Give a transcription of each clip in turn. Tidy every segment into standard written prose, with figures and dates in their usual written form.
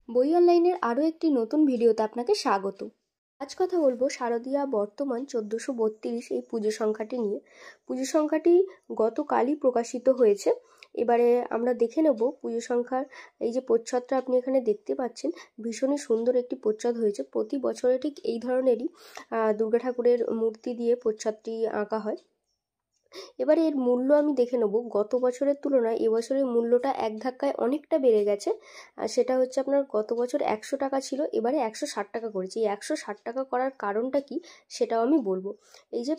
বই অনলাইনের আরও একটি নতুন ভিডিওতে আপনাকে স্বাগত। আজ কথা বলবো শারদীয়া বর্তমান 1432 এই পুজো সংখ্যাটি নিয়ে। পুজো সংখ্যাটি গতকালই প্রকাশিত হয়েছে। এবারে আমরা দেখে নেব পুজো সংখ্যার এই যে প্রচ্ছদটা আপনি এখানে দেখতে পাচ্ছেন, ভীষণই সুন্দর একটি প্রচ্ছদ হয়েছে। প্রতি বছরে ঠিক এই ধরনেরই দুর্গা ঠাকুরের মূর্তি দিয়ে প্রচ্ছদটি আঁকা হয়। এবারে এর মূল্য আমি দেখে নেব। গত বছরের তুলনায় এবছরের মূল্যটা এক ধাক্কায় অনেকটা বেড়ে গেছে। আর সেটা হচ্ছে আপনার গত বছর 100 টাকা ছিল, এবারে 160 টাকা করেছি। এই 160 টাকা করার কারণটা কি সেটাও আমি বলবো। এই যে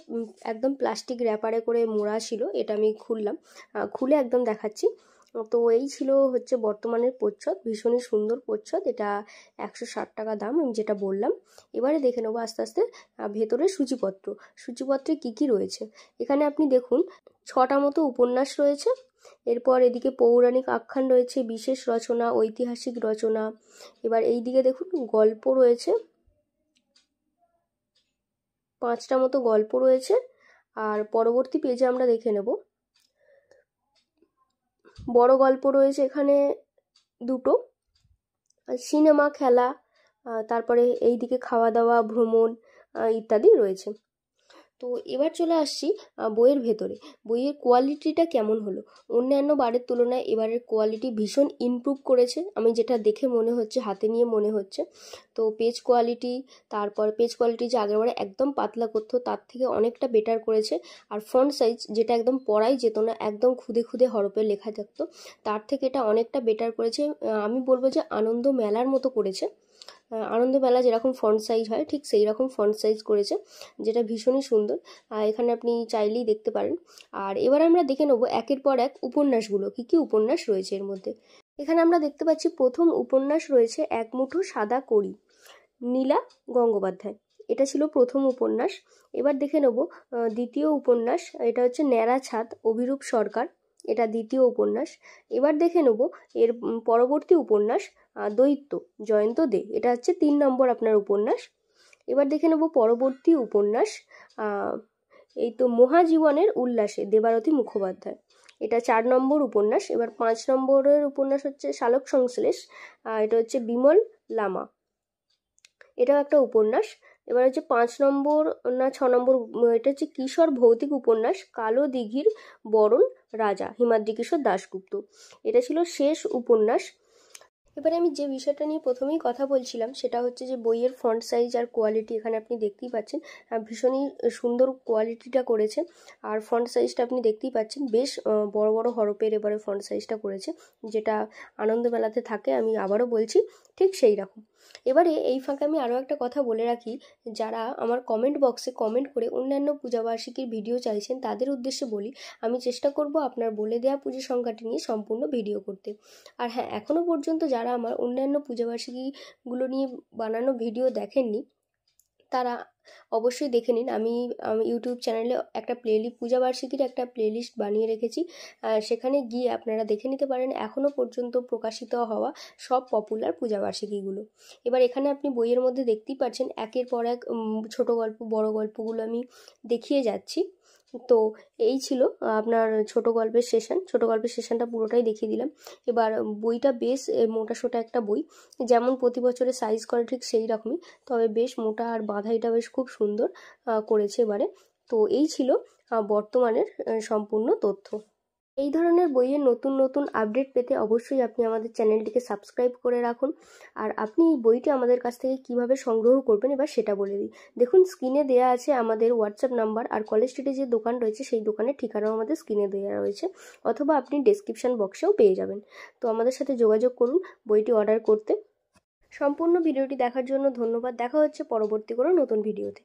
একদম প্লাস্টিক র্যাপারে করে মোড়া ছিল, এটা আমি খুললাম, খুলে একদম দেখাচ্ছি। তো এই ছিল হচ্ছে বর্তমানের প্রচ্ছদ, ভীষণই সুন্দর প্রচ্ছদ। এটা 160 টাকা দাম, আমি যেটা বললাম। এবারে দেখে নেবো আস্তে আস্তে ভেতরে সূচিপত্রে কি কি রয়েছে। এখানে আপনি দেখুন 6টা মতো উপন্যাস রয়েছে। এরপর এদিকে পৌরাণিক আখ্যান রয়েছে, বিশেষ রচনা, ঐতিহাসিক রচনা। এবার এই দিকে দেখুন গল্প রয়েছে, 5টা মতো গল্প রয়েছে। আর পরবর্তী পেজে আমরা দেখে নেব বড় গল্প রয়েছে এখানে 2টো, সিনেমা, খেলা, তারপরে এই দিকে খাওয়া দাওয়া, ভ্রমণ ইত্যাদি রয়েছে। তো এবার চলে আসছি বইয়ের ভেতরে। বইয়ের কোয়ালিটিটা কেমন হলো? অন্যান্য বারের তুলনায় এবারের কোয়ালিটি ভীষণ ইমপ্রুভ করেছে, আমি যেটা দেখে মনে হচ্ছে, হাতে নিয়ে মনে হচ্ছে। তো পেজ কোয়ালিটি, তারপর পেজ কোয়ালিটি যে আগেরবারে একদম পাতলা করতো তার থেকে অনেকটা বেটার করেছে। আর ফন্ট সাইজ যেটা একদম পড়াই যেত না, একদম খুদে খুদে হরফে লেখা থাকতো, তার থেকে এটা অনেকটা বেটার করেছে। আমি বলবো যে আনন্দ মেলার মতো করেছে। আনন্দমেলা যেরকম ফন্ট সাইজ হয় ঠিক সেই রকম ফন্ট সাইজ করেছে, যেটা ভীষণই সুন্দর। এখানে আপনি চাইলেই দেখতে পারেন। আর এবার আমরা দেখে নেব একের পর এক উপন্যাসগুলো, কি কি উপন্যাস রয়েছে এর মধ্যে। এখানে আমরা দেখতে পাচ্ছি প্রথম উপন্যাস রয়েছে এক মুঠো সাদা কড়ি, নীলা গঙ্গোপাধ্যায়। এটা ছিল প্রথম উপন্যাস। এবার দেখে নেব দ্বিতীয় উপন্যাস, এটা হচ্ছে ন্যাড়া ছাদ, অভিরূপ সরকার। এটা দ্বিতীয় উপন্যাস। এবার দেখে নেব এর পরবর্তী উপন্যাস দৈত্য, জয়ন্ত দে। এটা হচ্ছে 3 নম্বর আপনার উপন্যাস। এবার দেখে নেব পরবর্তী উপন্যাস এই তো মহাজীবনের উল্লাসে, দেবারতী মুখোপাধ্যায়। এটা 4 নম্বর উপন্যাস। এবার 5 নম্বরের উপন্যাস হচ্ছে শালক সংশ্লেষ, এটা হচ্ছে বিমল লামা। এটাও একটা উপন্যাস। এবার হচ্ছে 5 নম্বর না 6 নম্বর, এটা হচ্ছে কিশোর ভৌতিক উপন্যাস, কালো দিঘির বরণ রাজা, হিমাদ্রি কিশোর দাশগুপ্ত। এটা ছিল শেষ উপন্যাস। এবারে আমি যে বিষয়টা নিয়ে প্রথমেই কথা বলছিলাম সেটা হচ্ছে যে বইয়ের ফন্ট সাইজ আর কোয়ালিটি। এখানে আপনি দেখতেই পাচ্ছেন ভীষণই সুন্দর কোয়ালিটিটা করেছে। আর ফন্ট সাইজটা আপনি দেখতেই পাচ্ছেন, বেশ বড় বড় হরফের এবারে ফন্ট সাইজটা করেছে, যেটা আনন্দমেলাতে থাকে। আমি আবারও বলছি, ঠিক সেই রকম। এবারে এই ফাঁকে আমি আরও একটা কথা বলে রাখি, যারা আমার কমেন্ট বক্সে কমেন্ট করে অন্যান্য পূজাবার্ষিকীর ভিডিও চাইছেন তাদের উদ্দেশ্যে বলি, আমি চেষ্টা করব আপনার বলে দেওয়া পুজো সংখ্যাটি নিয়ে সম্পূর্ণ ভিডিও করতে। আর হ্যাঁ, এখনও পর্যন্ত যারা আমার অন্যান্য পূজাবার্ষিকীগুলো নিয়ে বানানো ভিডিও দেখেননি তারা অবশ্যই দেখে নিন। আমি ইউটিউব চ্যানেলে একটা পূজাবার্ষিকীর একটা প্লেলিস্ট বানিয়ে রেখেছি, সেখানে গিয়ে আপনারা দেখে নিতে পারেন এখনও পর্যন্ত প্রকাশিত হওয়া সব পপুলার পূজাবার্ষিকীগুলো। এবার এখানে আপনি বইয়ের মধ্যে দেখতেই পাচ্ছেন একের পর এক ছোট গল্প বড় গল্পগুলো আমি দেখিয়ে যাচ্ছি। তো এই ছিল আপনার ছোট গল্পের সেশনটা পুরোটাই দেখিয়ে দিলাম। এবার বইটা বেশ মোটাসোটা একটা বই, যেমন প্রতি বছরে সাইজ করে ঠিক সেই রকমই, তবে বেশ মোটা আর বাঁধাইটা বেশ খুব সুন্দর করেছে এবারে। তো এই ছিল বর্তমানের সম্পূর্ণ তথ্য। এই ধরনের বইয়ের নতুন নতুন আপডেট পেতে অবশ্যই আপনি আমাদের চ্যানেলটিকে সাবস্ক্রাইব করে রাখুন। আর আপনি এই বইটি আমাদের কাছ থেকে কিভাবে সংগ্রহ করবেন এবার সেটা বলে দিই। দেখুন স্ক্রিনে দেওয়া আছে আমাদের হোয়াটসঅ্যাপ নাম্বার, আর কলেজ স্ট্রিটে যে দোকান রয়েছে সেই দোকানের ঠিকানাও আমাদের স্ক্রিনে দেওয়া রয়েছে, অথবা আপনি ডেসক্রিপশন বক্সেও পেয়ে যাবেন। তো আমাদের সাথে যোগাযোগ করুন বইটি অর্ডার করতে। সম্পূর্ণ ভিডিওটি দেখার জন্য ধন্যবাদ। দেখা হচ্ছে পরবর্তী কোনো নতুন ভিডিওতে।